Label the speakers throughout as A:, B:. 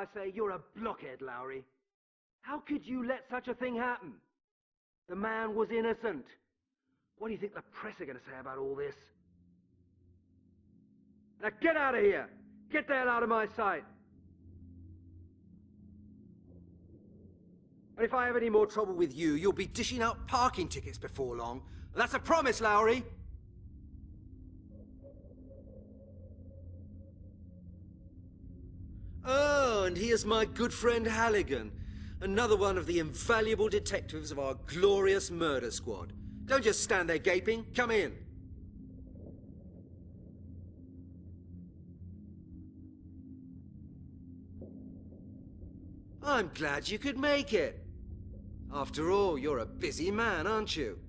A: I say you're a blockhead, Lowry. How could you let such a thing happen? The man was innocent. What do you think the press are going to say about all this? Now get out of here! Get the hell out of my sight! And if I have any more trouble with you, you'll be dishing out parking tickets before long. That's a promise, Lowry! Oh, and here's my good friend Halligan. Another one of the invaluable detectives of our glorious murder squad. Don't just stand there gaping. Come in. I'm glad you could make it. After all, you're a busy man, aren't you?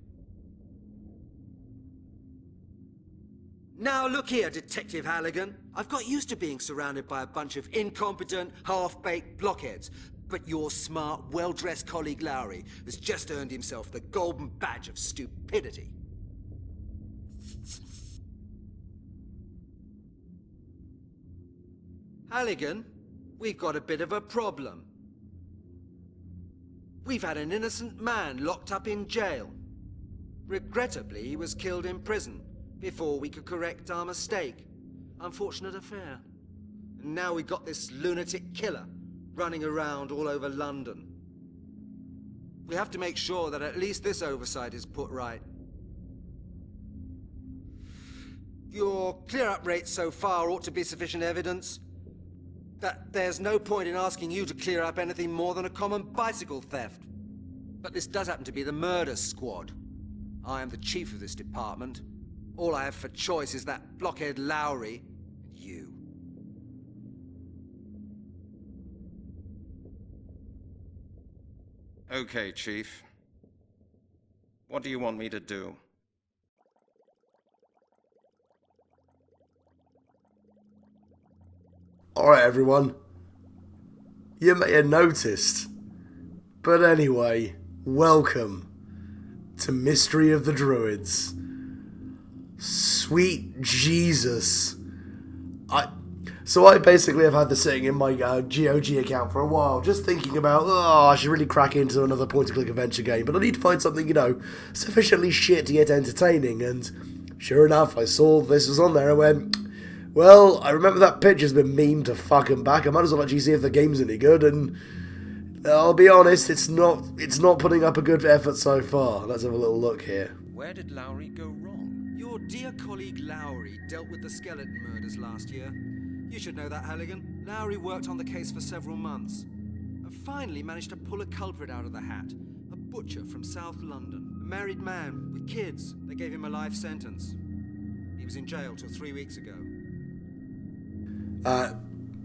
A: Now look here, Detective Halligan. I've got used to being surrounded by a bunch of incompetent, half-baked blockheads. But your smart, well-dressed colleague Lowry has just earned himself the golden badge of stupidity. Halligan, we've got a bit of a problem. We've had an innocent man locked up in jail. Regrettably, he was killed in prison before we could correct our mistake. Unfortunate affair. And now we've got this lunatic killer running around all over London. We have to make sure that at least this oversight is put right. Your clear-up rate so far ought to be sufficient evidence that there's no point in asking you to clear up anything more than a common bicycle theft. But this does happen to be the murder squad. I am the chief of this department. All I have for choice is that blockhead Lowry and you.
B: Okay, Chief. What do you want me to do?
C: Alright everyone, you may have noticed, but anyway, welcome to Mystery of the Druids. Sweet Jesus. I basically have had this sitting in my GOG account for a while, just thinking about, I should really crack into another point-and-click adventure game, but I need to find something, sufficiently shit yet entertaining, and sure enough, I saw this was on there and went, well, I remember that picture's been memed to fucking back. I might as well actually see if the game's any good, and I'll be honest, it's not putting up a good effort so far. Let's have a little look here.
B: Where did Lowry go wrong?
A: Your dear colleague Lowry dealt with the skeleton murders last year. You should know that, Halligan. Lowry worked on the case for several months, and finally managed to pull a culprit out of the hat. A butcher from South London. A married man with kids. They gave him a life sentence. He was in jail till 3 weeks ago.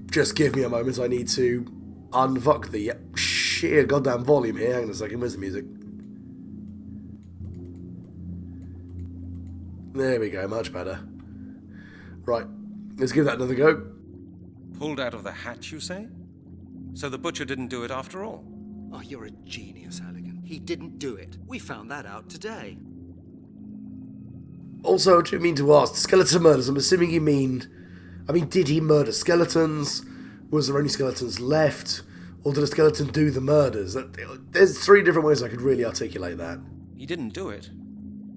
C: Just give me a moment, I need to unfuck the sheer goddamn volume here. Hang on a second, where's the music? There we go, much better. Right, let's give that another go.
B: Pulled out of the hat, you say? So the butcher didn't do it after all?
A: Oh, you're a genius, Halligan. He didn't do it. We found that out today.
C: Also, do you mean to ask, skeleton murders, I'm assuming you mean... did he murder skeletons? Was there only skeletons left? Or did a skeleton do the murders? There's 3 different ways I could really articulate that.
B: He didn't do it.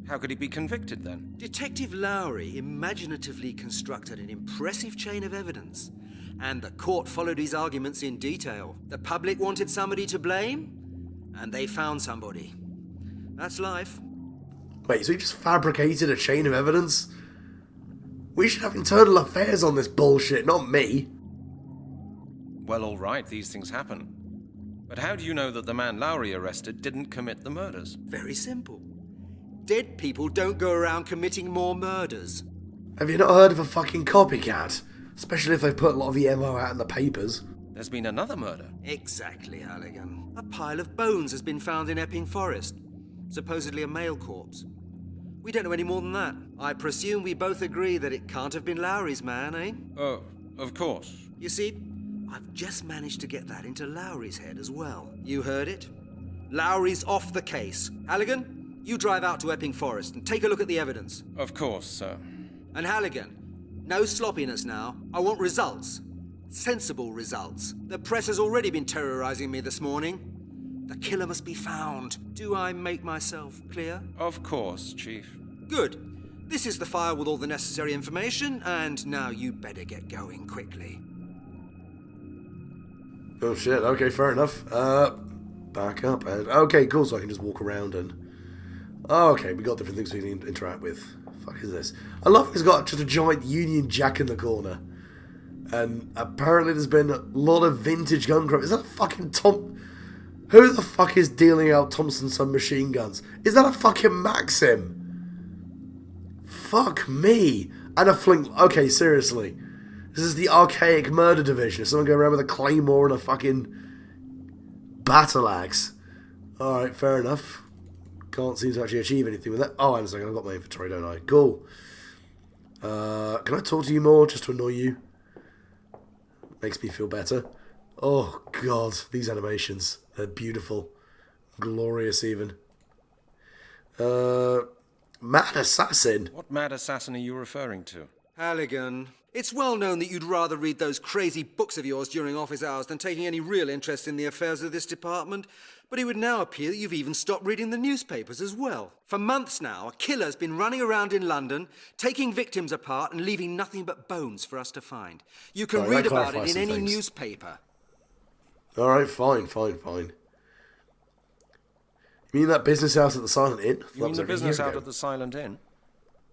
B: How could he be convicted then?
A: Detective Lowry imaginatively constructed an impressive chain of evidence, and the court followed his arguments in detail. The public wanted somebody to blame, and they found somebody. That's life.
C: Wait, so he just fabricated a chain of evidence? We should have internal affairs on this bullshit, not me.
B: Well, all right, these things happen. But how do you know that the man Lowry arrested didn't commit the murders?
A: Very simple. Dead people don't go around committing more murders.
C: Have you not heard of a fucking copycat? Especially if they've put a lot of the MO out in the papers.
B: There's been another murder.
A: Exactly, Halligan. A pile of bones has been found in Epping Forest. Supposedly a male corpse. We don't know any more than that. I presume we both agree that it can't have been Lowry's man, eh?
B: Oh, of course.
A: You see, I've just managed to get that into Lowry's head as well. You heard it? Lowry's off the case. Halligan, you drive out to Epping Forest and take a look at the evidence.
B: Of course, sir.
A: And Halligan, no sloppiness now. I want results. sensible results. The press has already been terrorizing me this morning. The killer must be found. Do I make myself clear?
B: Of course, Chief.
A: Good. This is the file with all the necessary information, and now you better get going quickly.
C: Oh shit, okay, fair enough. Back up and... Okay, cool, so I can just walk around and... Oh, okay, we got different things we can interact with. Fuck is this? I love he's got just a giant Union Jack in the corner. And apparently there's been a lot of vintage gun crap. Is that a fucking Tom... Who the fuck is dealing out Thompson submachine guns? Is that a fucking Maxim? Fuck me. And a flint... Okay, seriously. This is the archaic murder division. Someone go around with a claymore and a fucking battle axe. Alright, fair enough. Can't seem to actually achieve anything with that. Oh, hang on a second. I've got my inventory, don't I? Cool. Can I talk to you more just to annoy you? Makes me feel better. Oh, God. These animations. They're beautiful. Glorious, even. Mad Assassin?
B: What mad assassin are you referring to?
A: Halligan, it's well known that you'd rather read those crazy books of yours during office hours than taking any real interest in the affairs of this department. But it would now appear that you've even stopped reading the newspapers as well. For months now, a killer's been running around in London, taking victims apart and leaving nothing but bones for us to find. You can read about it in any newspaper.
C: Alright, fine. You mean that business house at the Silent Inn?
B: You mean the business out at the Silent Inn?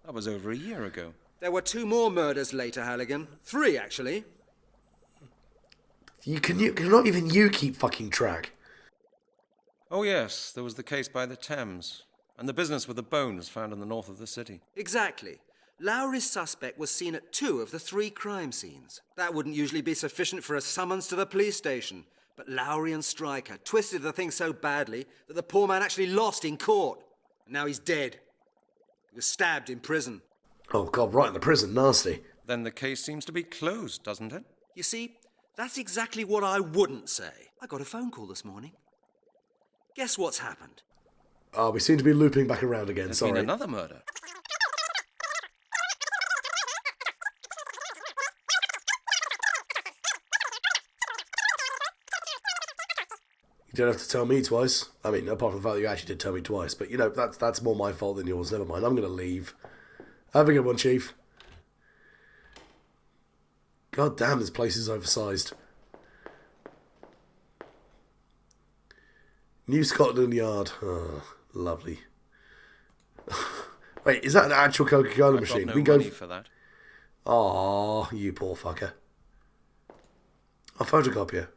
B: That was over a year ago.
A: There were 2 more murders later, Halligan. 3, actually.
C: Not even you keep fucking track.
B: Oh yes, there was the case by the Thames, and the business with the bones found in the north of the city.
A: Exactly. Lowry's suspect was seen at 2 of the 3 crime scenes. That wouldn't usually be sufficient for a summons to the police station. But Lowry and Stryker twisted the thing so badly that the poor man actually lost in court. And now he's dead. He was stabbed in prison.
C: Oh, God, right in the prison. Nasty.
B: Then the case seems to be closed, doesn't it?
A: You see, that's exactly what I wouldn't say. I got a phone call this morning. Guess what's happened?
C: Oh, we seem to be looping back around again.
B: There's
C: Sorry.
B: been another murder.
C: You don't have to tell me twice. I mean, apart from the fact that you actually did tell me twice. But, you know, that's more my fault than yours. Never mind. I'm going to leave. Have a good one, Chief. God damn, this place is oversized. New Scotland Yard. Oh, lovely. Wait, is that an actual Coca-Cola machine?
B: Got no money for that.
C: Oh, you poor fucker. I'll photocopy you.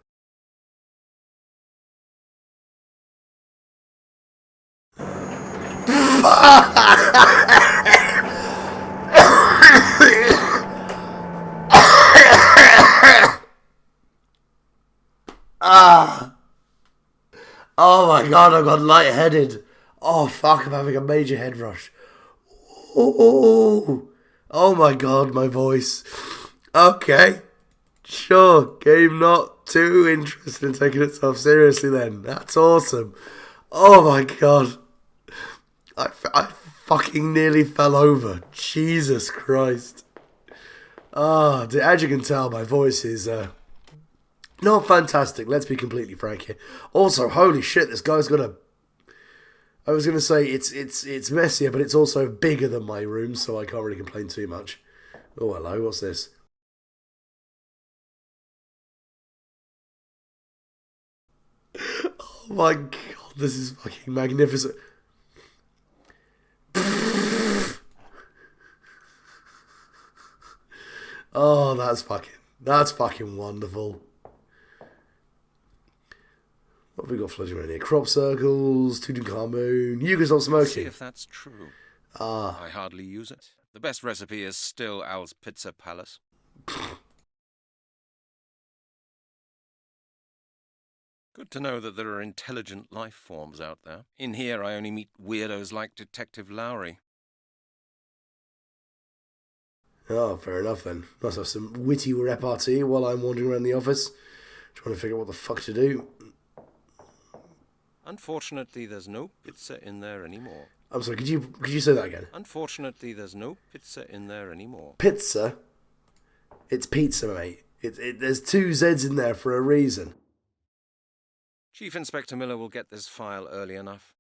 C: Oh my God, I got lightheaded. Oh fuck, I'm having a major head rush. Oh my God, my voice. Okay, sure, game not too interested in taking itself seriously then. That's awesome. Oh my God. I fucking nearly fell over. Jesus Christ. As you can tell, my voice is not fantastic. Let's be completely frank here. Also, holy shit, this guy's got a... I was going to say it's messier, but it's also bigger than my room, so I can't really complain too much. Oh, hello, what's this? Oh my God, this is fucking magnificent. Oh, that's fucking wonderful. What have we got floating around here? Crop circles, Tutankhamun. You can stop smoking.
B: See if that's true. I hardly use it. The best recipe is still Al's Pizza Palace. Good to know that there are intelligent life forms out there. In here, I only meet weirdos like Detective Lowry.
C: Oh, fair enough then. Must have some witty repartee while I'm wandering around the office, trying to figure out what the fuck to do.
B: Unfortunately, there's no pizza in there anymore.
C: I'm sorry, could you say that again?
B: Unfortunately, there's no pizza in there anymore.
C: Pizza? It's pizza, mate. There's two Z's in there for a reason.
B: Chief Inspector Miller will get this file early enough.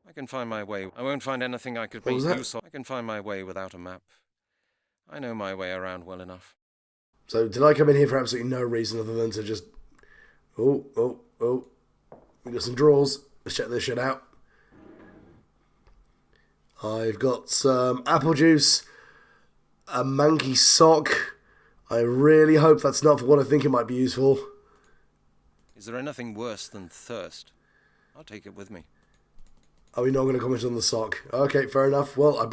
B: I can find my way. I won't find anything I could make use of. I can find my way without a map. I know my way around well enough.
C: So did I come in here for absolutely no reason other than to just... Oh. We got some drawers. Let's check this shit out. I've got some apple juice, a manky sock. I really hope that's not for what I think it might be used for.
B: Is there anything worse than thirst? I'll take it with me.
C: Are we not going to comment on the sock? Okay, fair enough. Well, I've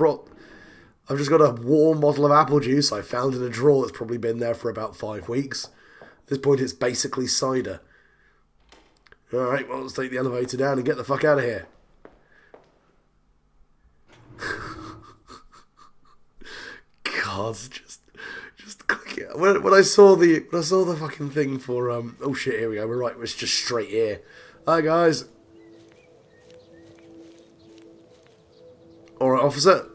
C: just got a warm bottle of apple juice I found in a drawer that's probably been there for about 5 weeks. At this point, it's basically cider. Alright, well, let's take the elevator down and get the fuck out of here. God, just click it. When I saw the fucking thing for oh shit, here we go. We're right. It's just straight here. Hi guys. All right, officer.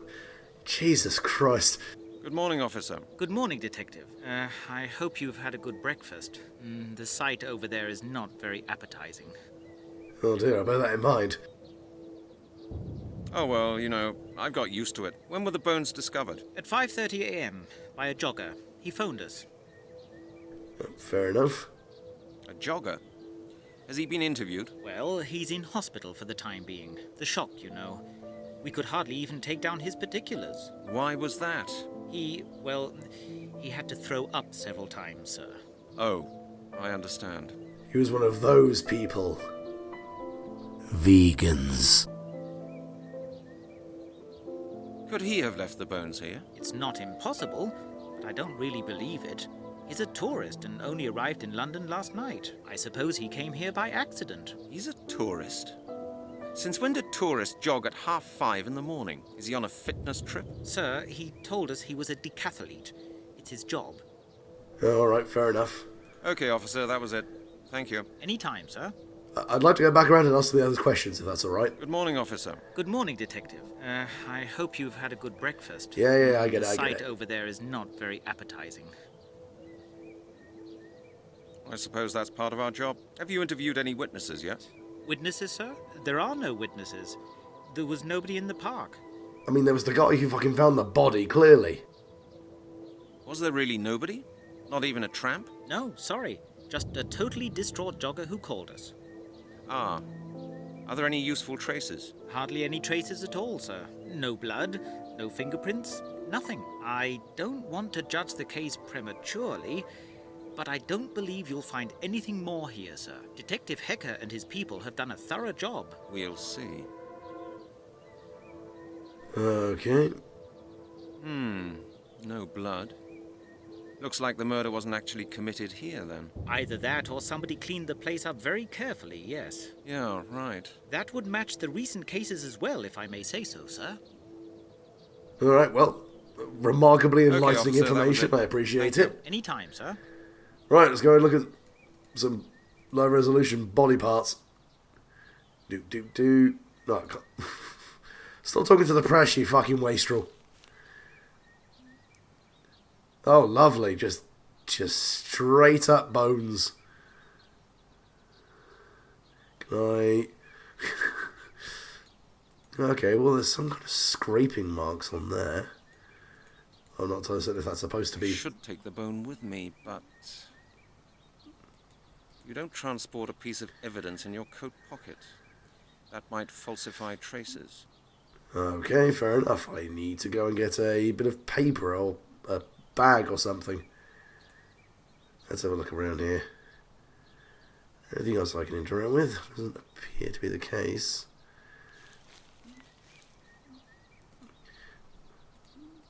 C: Jesus Christ.
B: Good morning, officer.
D: Good morning, Detective. I hope you've had a good breakfast. The sight over there is not very appetizing.
C: Oh dear, I'll bear that in mind.
B: Oh, well, you know, I've got used to it. When were the bones discovered?
D: At 5:30 a.m. by a jogger. He phoned us.
C: Fair enough.
B: A jogger? Has he been interviewed?
D: Well, he's in hospital for the time being. The shock, you know. We could hardly even take down his particulars.
B: Why was that?
D: He had to throw up several times, sir.
B: Oh, I understand.
C: He was one of those people. Vegans.
B: Could he have left the bones here?
D: It's not impossible, but I don't really believe it. He's a tourist and only arrived in London last night. I suppose he came here by accident.
B: He's a tourist? Since when did tourists jog at 5:30 in the morning? Is he on a fitness trip?
D: Sir, he told us he was a decathlete. It's his job.
C: All right, fair enough.
B: Okay, officer, that was it. Thank you.
D: Any time, sir.
C: I'd like to go back around and ask the others questions, if that's all right.
B: Good morning, officer.
D: Good morning, Detective. I hope you've had a good breakfast.
C: Yeah, I get it,
D: The
C: I
D: sight
C: get it.
D: over there is not very appetizing.
B: I suppose that's part of our job. Have you interviewed any witnesses yet?
D: Witnesses, sir? There are no witnesses. There was nobody in the park.
C: I mean, there was the guy who fucking found the body, clearly.
B: Was there really nobody? Not even a tramp?
D: No, sorry. Just a totally distraught jogger who called us.
B: Ah. Are there any useful traces?
D: Hardly any traces at all, sir. No blood, no fingerprints, nothing. I don't want to judge the case prematurely, but I don't believe you'll find anything more here, sir. Detective Hecker and his people have done a thorough job.
B: We'll see.
C: Okay.
B: No blood. Looks like the murder wasn't actually committed here, then.
D: Either that or somebody cleaned the place up very carefully, yes.
B: Yeah, right.
D: That would match the recent cases as well, if I may say so, sir.
C: All right, well, remarkably enlightening
B: officer, that was
C: information.
B: it.
C: I appreciate
B: Thank
C: it.
D: Any time, sir.
C: Right, let's go and look at some low-resolution body parts. No, I can't. Stop talking to the press, you fucking wastrel. Oh, lovely. Just straight up bones. Can I... Okay, well, there's some kind of scraping marks on there. I'm not entirely certain if that's supposed to
B: I
C: be...
B: should take the bone with me, but... You don't transport a piece of evidence in your coat pocket. That might falsify traces.
C: Okay, fair enough. I need to go and get a bit of paper or a bag or something. Let's have a look around here. Anything else I can interact with? Doesn't appear to be the case.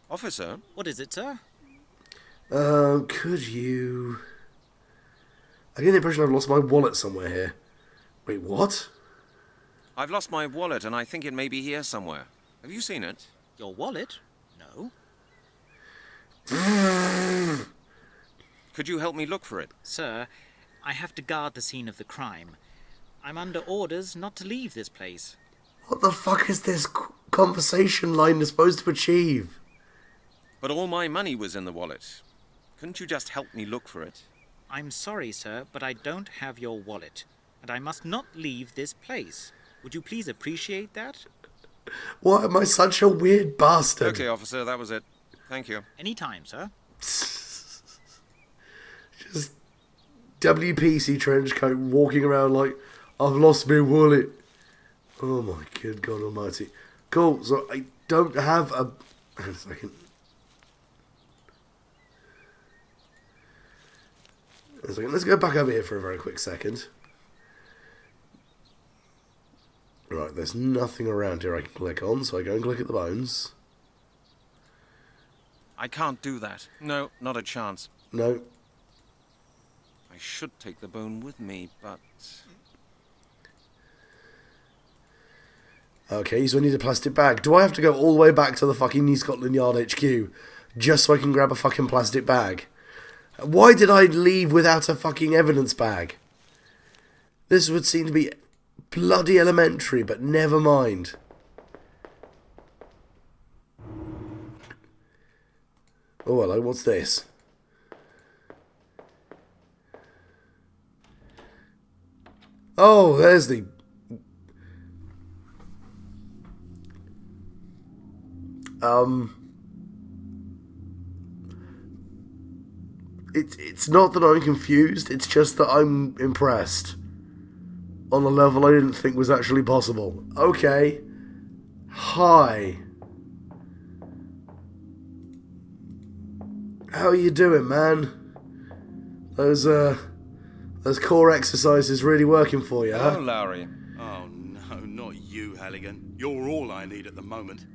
B: Officer?
D: What is it, sir?
C: Could you... I get the impression I've lost my wallet somewhere here. Wait, what?
B: I've lost my wallet and I think it may be here somewhere. Have you seen it?
D: Your wallet? No.
B: Could you help me look for it?
D: Sir, I have to guard the scene of the crime. I'm under orders not to leave this place.
C: What the fuck is this conversation line supposed to achieve?
B: But all my money was in the wallet. Couldn't you just help me look for it?
D: I'm sorry, sir, but I don't have your wallet, and I must not leave this place. Would you please appreciate that?
C: Why am I such a weird bastard?
B: Okay, officer, that was it. Thank you.
D: Any time, sir.
C: Just WPC trench coat, walking around like, I've lost my wallet. Oh my good God almighty. Cool, so I don't have a... Hang on a second. Let's go back over here for a very quick second. Right, there's nothing around here I can click on, so I go and click at the bones.
B: I can't do that. No, not a chance.
C: No.
B: I should take the bone with me, but...
C: Okay, so I need a plastic bag. Do I have to go all the way back to the fucking New Scotland Yard HQ just so I can grab a fucking plastic bag? Why did I leave without a fucking evidence bag? This would seem to be bloody elementary, but never mind. Oh, hello, what's this? Oh, there's the... It's not that I'm confused, it's just that I'm impressed. On a level I didn't think was actually possible. Okay. Hi. How are you doing, man? Those core exercises really working for you, huh?
B: Oh, Lowry.
E: Oh no, not you, Halligan. You're all I need at the moment.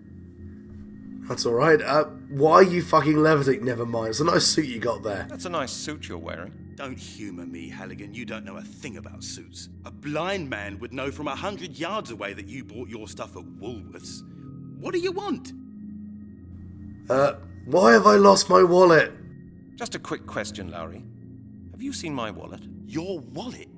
C: That's alright. Why are you fucking levitating? Never mind. It's a nice suit you got there.
B: That's a nice suit you're wearing.
E: Don't humour me, Halligan. You don't know a thing about suits. A blind man would know from 100 yards away that you bought your stuff at Woolworths. What do you want?
C: Why have I lost my wallet?
B: Just a quick question, Lowry. Have you seen my wallet?
E: Your wallet?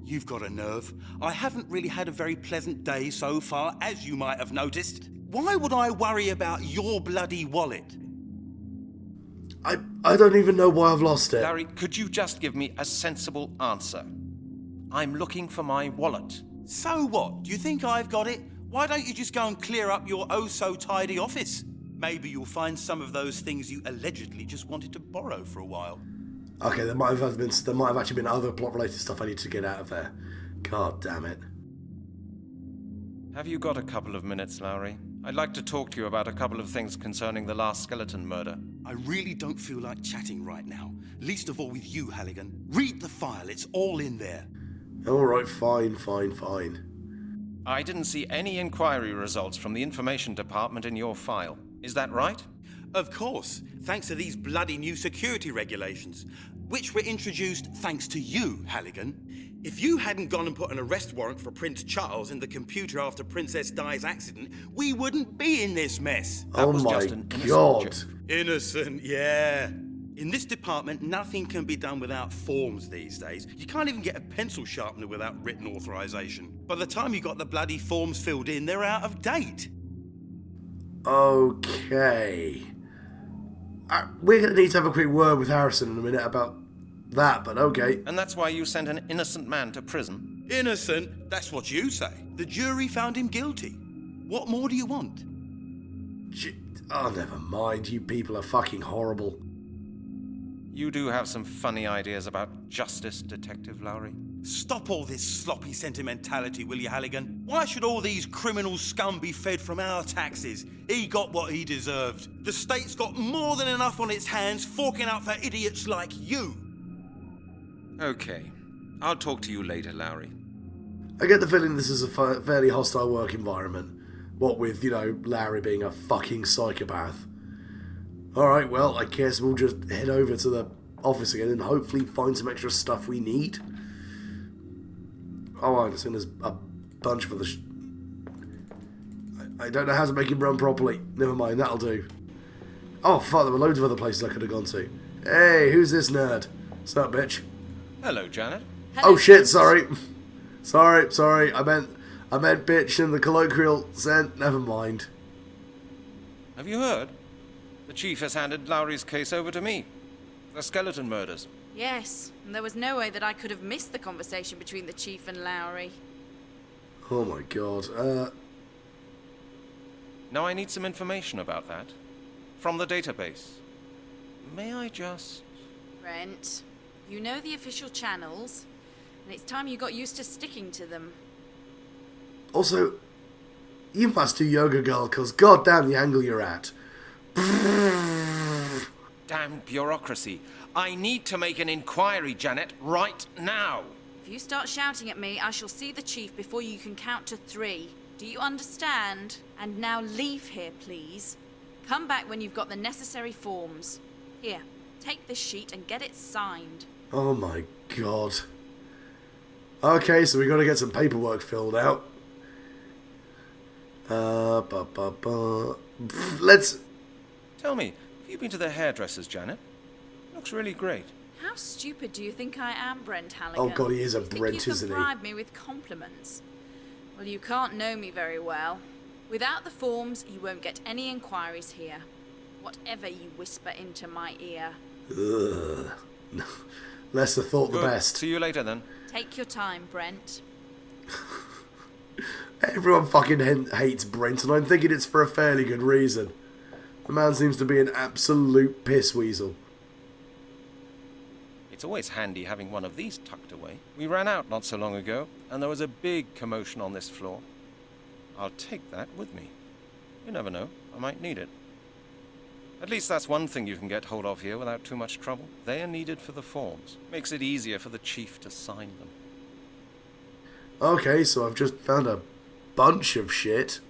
E: You've got a nerve. I haven't really had a very pleasant day so far, as you might have noticed. Why would I worry about your bloody wallet?
C: I don't even know why I've lost it.
B: Larry, could you just give me a sensible answer? I'm looking for my wallet.
E: So what? Do you think I've got it? Why don't you just go and clear up your oh-so-tidy office? Maybe you'll find some of those things you allegedly just wanted to borrow for a while.
C: Okay, there might have actually been other plot-related stuff I need to get out of there. God damn it.
B: Have you got a couple of minutes, Lowry? I'd like to talk to you about a couple of things concerning the last skeleton murder.
E: I really don't feel like chatting right now. Least of all with you, Halligan. Read the file, it's all in there.
C: Alright, fine.
B: I didn't see any inquiry results from the information department in your file. Is that right?
E: Of course, thanks to these bloody new security regulations, which were introduced thanks to you, Halligan. If you hadn't gone and put an arrest warrant for Prince Charles in the computer after Princess Di's accident, we wouldn't be in this mess.
B: That was
C: my
B: just an innocent
C: God.
B: joke.
E: Innocent, yeah. In this department, nothing can be done without forms these days. You can't even get a pencil sharpener without written authorization. By the time you got the bloody forms filled in, they're out of date.
C: Okay. We're going to need to have a quick word with Harrison in a minute about that, but okay.
B: And that's why you sent an innocent man to prison?
E: Innocent? That's what you say. The jury found him guilty. What more do you want?
C: Oh, never mind. You people are fucking horrible.
B: You do have some funny ideas about justice, Detective Lowry.
E: Stop all this sloppy sentimentality, will you, Halligan? Why should all these criminal scum be fed from our taxes? He got what he deserved. The state's got more than enough on its hands forking out for idiots like you.
B: Okay. I'll talk to you later, Lowry.
C: I get the feeling this is a fairly hostile work environment. What with, Larry being a fucking psychopath. Alright, well, I guess we'll just head over to the office again and hopefully find some extra stuff we need. Oh, I understand there's a bunch for the... I don't know how to make him run properly. Never mind, that'll do. Oh, fuck, there were loads of other places I could have gone to. Hey, who's this nerd? What's up, bitch?
B: Hello, Janet.
C: Oh, shit, sorry. Sorry, I meant bitch in the colloquial sense. Never mind.
B: Have you heard? The chief has handed Lowry's case over to me. The skeleton murders.
F: Yes, and there was no way that I could have missed the conversation between the Chief and Lowry.
C: Oh my god.
B: Now I need some information about that. From the database. May I just...
F: Brent, you know the official channels, and it's time you got used to sticking to them.
C: Also, you must do yoga, girl, because goddamn the angle you're at.
B: Damn bureaucracy. I need to make an inquiry, Janet, right now.
F: If you start shouting at me, I shall see the Chief before you can count to 3. Do you understand? And now leave here, please. Come back when you've got the necessary forms. Here, take this sheet and get it signed.
C: Oh my god. Okay, so we got to get some paperwork filled out. Let's...
B: Tell me, have you been to the hairdressers, Janet? Looks really great.
F: How stupid do you think I am, Brent Halligan?
C: Oh god, he is a
F: You think
C: Brent,
F: you
C: isn't
F: can
C: he?
F: bribe me with compliments? Well, you can't know me very well. Without the forms, you won't get any inquiries here. Whatever you whisper into my ear.
C: Ugh. Less the thought, the
B: Good.
C: best.
B: See you later, then.
F: Take your time, Brent.
C: Everyone fucking hates Brent, and I'm thinking it's for a fairly good reason. The man seems to be an absolute piss weasel.
B: It's always handy having one of these tucked away. We ran out not so long ago, and there was a big commotion on this floor. I'll take that with me. You never know, I might need it. At least that's one thing you can get hold of here without too much trouble. They are needed for the forms. Makes it easier for the Chief to sign them.
C: Okay, so I've just found a bunch of shit.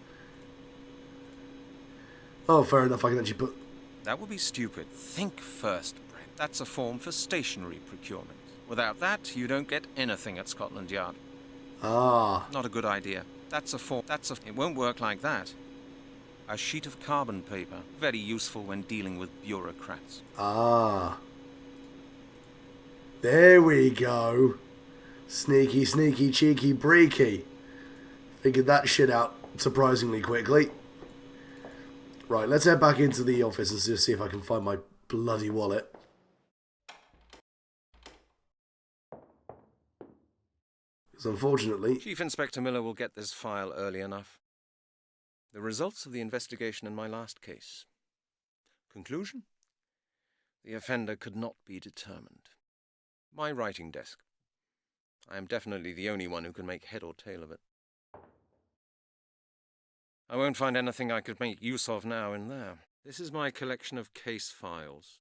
C: Oh, fair enough, I can actually put...
B: That would be stupid. Think first, Brent. That's a form for stationery procurement. Without that, you don't get anything at Scotland Yard.
C: Ah.
B: Not a good idea. That's a form. It won't work like that. A sheet of carbon paper. Very useful when dealing with bureaucrats.
C: Ah. There we go. Sneaky, sneaky, cheeky, breaky. Figured that shit out surprisingly quickly. Right, let's head back into the office and see if I can find my bloody wallet. Because unfortunately...
B: Chief Inspector Miller will get this file early enough. The results of the investigation in my last case. Conclusion? The offender could not be determined. My writing desk. I am definitely the only one who can make head or tail of it. I won't find anything I could make use of now in there. This is my collection of case files.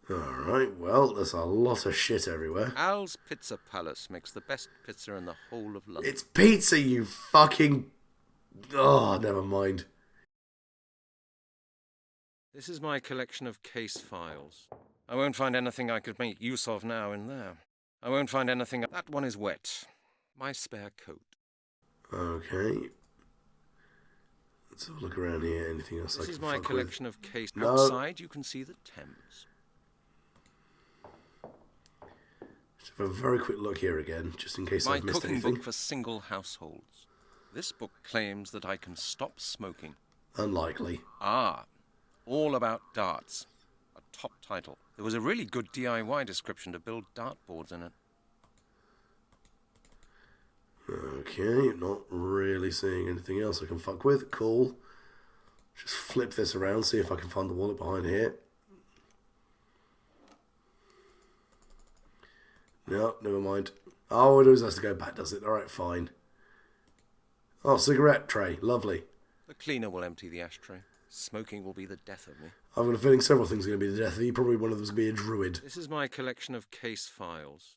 C: Alright, well, there's a lot of shit everywhere.
B: Al's Pizza Palace makes the best pizza in the whole of London.
C: It's pizza, you fucking... Oh, never mind.
B: This is my collection of case files. I won't find anything I could make use of now in there. I won't find anything... That one is wet. My spare coat.
C: Okay. Let's have a look around here. Anything else I can
B: This is my
C: fuck
B: collection
C: with?
B: of case...
C: No.
B: Outside, you can see the Thames.
C: Just have a very quick look here again, just in case
B: My
C: I've missed
B: cooking
C: anything.
B: book for single households. This book claims that I can stop smoking.
C: Unlikely.
B: Ah, all about darts. A top title. There was a really good DIY description to build dartboards in it.
C: Okay, not really seeing anything else I can fuck with. Cool. Just flip this around, see if I can find the wallet behind here. No, never mind. Oh, it always has to go back, does it? Alright, fine. Oh, cigarette tray. Lovely.
B: The cleaner will empty the ashtray. Smoking will be the death of me.
C: I've got a feeling several things are going to be the death of you. Probably one of them's going to be a druid.
B: This is my collection of case files.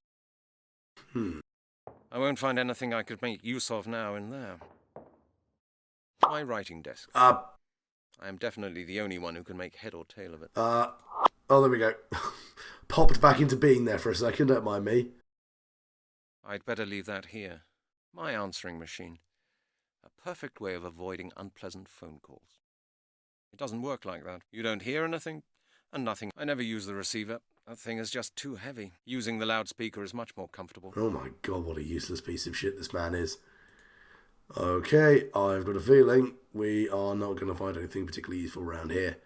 B: I won't find anything I could make use of now in there. My writing desk. I am definitely the only one who can make head or tail of it.
C: Oh, there we go. Popped back into being there for a second, don't mind me.
B: I'd better leave that here. My answering machine. A perfect way of avoiding unpleasant phone calls. It doesn't work like that. You don't hear anything, and nothing. I never use the receiver. That thing is just too heavy. Using the loudspeaker is much more comfortable.
C: Oh my god, what a useless piece of shit this man is. Okay, I've got a feeling we are not going to find anything particularly useful around here.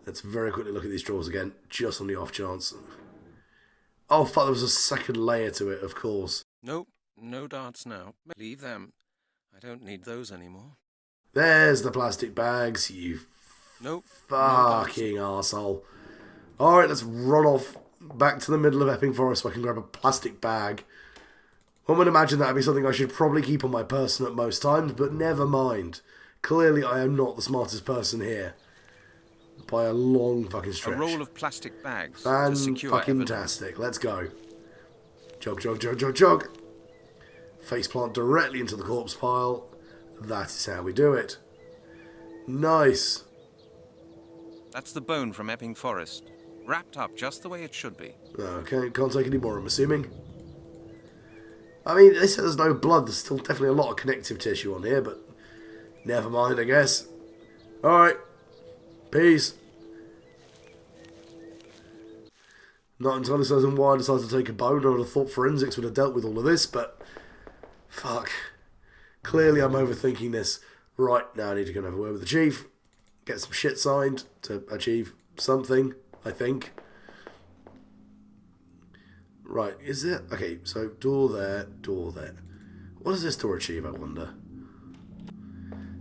C: Let's very quickly look at these drawers again, just on the off chance. Oh, fuck, there was a second layer to it, of course.
B: Nope, no darts now. Leave them. I don't need those anymore.
C: There's the plastic bags, you
B: Nope.
C: fucking arsehole. Alright, let's run off back to the middle of Epping Forest so I can grab a plastic bag. One would imagine that would be something I should probably keep on my person at most times, but never mind. Clearly I am not the smartest person here. By a long fucking stretch.
B: A roll of plastic bags to secure evidence.
C: Fan-fucking-tastic. Let's go. Jog, jog, jog, jog, jog. Faceplant directly into the corpse pile. That is how we do it. Nice.
B: That's the bone from Epping Forest. Wrapped up just the way it should be.
C: Okay, can't take any more, I'm assuming. I mean, they said there's no blood. There's still definitely a lot of connective tissue on here, but never mind, I guess. Alright. Peace. Not entirely certain why I decided to take a bone. I would have thought forensics would have dealt with all of this, but fuck. Clearly I'm overthinking this. Right, now I need to go and have a word with the chief. Get some shit signed to achieve something, I think. Right, is it? Okay, so door there, door there. What does this door achieve, I wonder?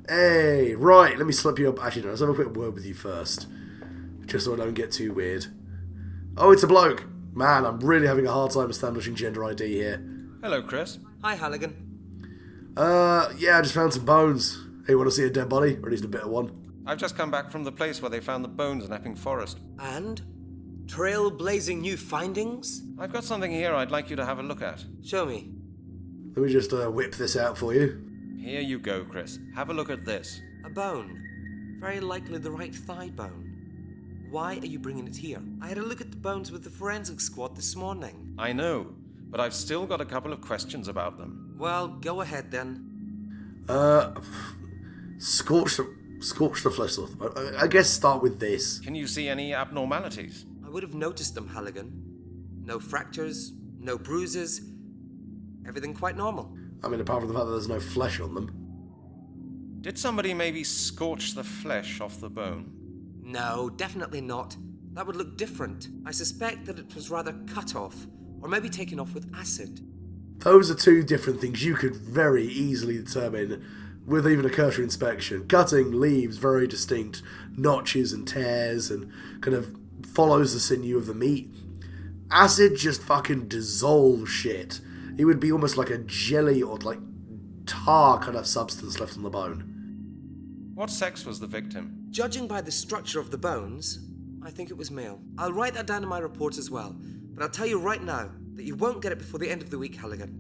C: Hey, right, let me slip you up. Actually, no, let's have a quick word with you first. Just so I don't get too weird. Oh, it's a bloke. Man, I'm really having a hard time establishing gender ID here.
B: Hello, Chris.
A: Hi, Halligan.
C: Yeah, I just found some bones. Hey, want to see a dead body? Or at least a bit of one?
B: I've just come back from the place where they found the bones in Epping Forest.
A: And? Trailblazing new findings?
B: I've got something here I'd like you to have a look at.
A: Show me.
C: Let me just whip this out for you.
B: Here you go, Chris. Have a look at this.
G: A bone. Very likely the right thigh bone. Why are you bringing it here? I had a look at the bones with the forensic squad this morning.
B: I know, but I've still got a couple of questions about them.
G: Well, go ahead then.
C: Scorch the flesh off. I guess start with this.
B: Can you see any abnormalities?
G: I would have noticed them, Halligan. No fractures, no bruises. Everything quite normal.
C: I mean, apart from the fact that there's no flesh on them.
B: Did somebody maybe scorch the flesh off the bone?
G: No, definitely not. That would look different. I suspect that it was rather cut off, or maybe taken off with acid.
C: Those are two different things you could very easily determine with even a cursory inspection. Cutting leaves very distinct notches and tears and kind of follows the sinew of the meat. Acid just fucking dissolves shit. It would be almost like a jelly or like tar kind of substance left on the bone.
B: What sex was the victim?
G: Judging by the structure of the bones, I think it was male. I'll write that down in my report as well, but I'll tell you right now that you won't get it before the end of the week, Halligan.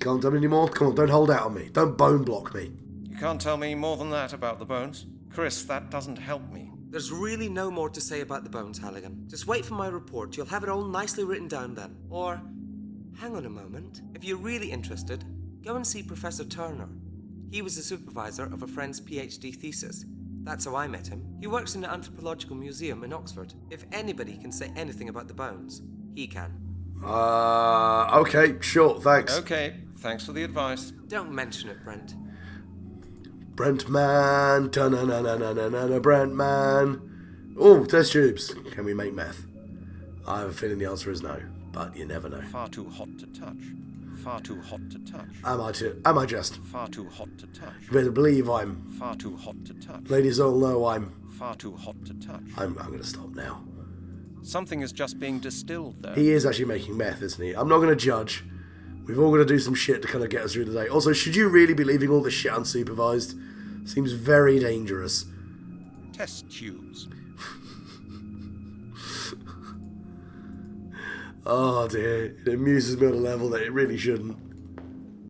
C: Can't tell me any more? Come on, don't hold out on me. Don't bone block me.
B: You can't tell me more than that about the bones? Chris, that doesn't help me.
G: There's really no more to say about the bones, Halligan. Just wait for my report. You'll have it all nicely written down then. Or, hang on a moment. If you're really interested, go and see Professor Turner. He was the supervisor of a friend's PhD thesis. That's how I met him. He works in an anthropological museum in Oxford. If anybody can say anything about the bones, he can.
C: Okay, sure, thanks.
B: Okay, thanks for the advice.
G: Don't mention it, Brent.
C: Brent man, ta-na-na-na-na-na-na, Brent man. Oh, test tubes. Can we make meth? I have a feeling the answer is no, but you never know.
B: Far too hot to touch. Far too hot to touch.
C: Am I just?
B: Far too hot to touch.
C: You better believe I'm.
B: Far too hot to touch.
C: Ladies all know I'm.
B: Far too hot to touch.
C: I'm going to stop now.
B: Something is just being distilled there.
C: He is actually making meth, isn't he? I'm not going to judge. We've all got to do some shit to kind of get us through the day. Also, should you really be leaving all this shit unsupervised? Seems very dangerous.
B: Test tubes.
C: Oh dear, it amuses me on a level that it really shouldn't.